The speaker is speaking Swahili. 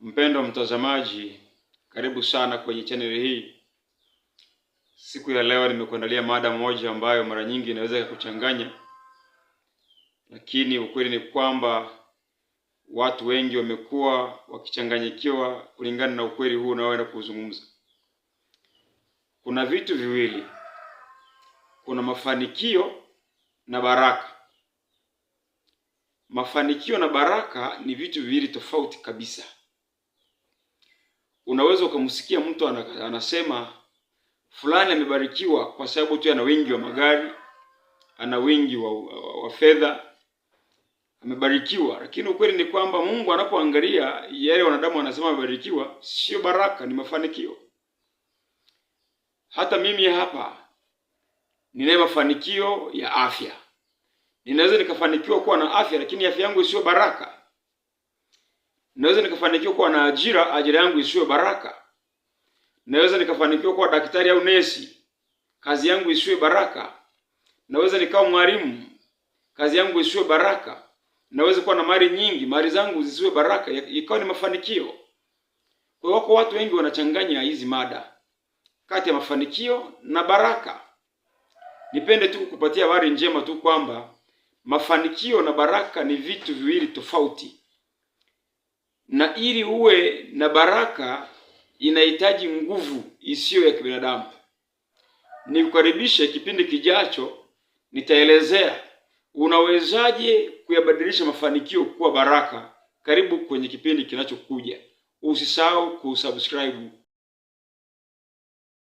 Mpendwa mtazamaji, karibu sana kwenye channel hii. Siku ya leo nimekuandalia mada moja ambayo mara nyingi inaweza kukuchanganya, lakini ukweli ni kwamba watu wengi wamekuwa wakichanganyikiwa kulingana na ukweli huu unaoenda kuzungumza. Kuna vitu viwili. Kuna mafanikio na baraka. Mafanikio na baraka ni vitu viwili tofauti kabisa. Unaweza ukamsikia mtu anasema fulani amebarikiwa kwa sababu tu ana wingi wa magari, ana wingi wa fedha, amebarikiwa. Lakini ukweli ni kwamba Mungu anapoangalia yale wanadamu wanasema amebarikiwa, sio baraka, ni mafanikio. Hata mimi hapa nina mafanikio ya afya. Ninaweza nikafanikiwa kuwa na afya, lakini afya yangu sio baraka. Naweza nikafanikiwa kuwa na ajira yangu isiwe baraka. Naweza nikafanikiwa kuwa daktari au nesi, kazi yangu isiwe baraka. Naweza nikawa mwalimu, kazi yangu isiwe baraka. Naweza kuwa na mali nyingi, mali zangu zisiwe baraka, ikawa ni mafanikio. Kwa hiyo wako watu wengi wanachanganya hizi mada kati ya mafanikio na baraka. Nipende tu kukupatia habari njema tu kwamba mafanikio na baraka ni vitu viwili tofauti. Na ili uwe na baraka inahitaji nguvu isiyo ya kibinadamu. Nikukaribishe kipindi kijacho, nitaelezea unawezaje kuyabadilisha mafanikio kuwa baraka. Karibu kwenye kipindi kinachokuja. Usisahau kusubscribe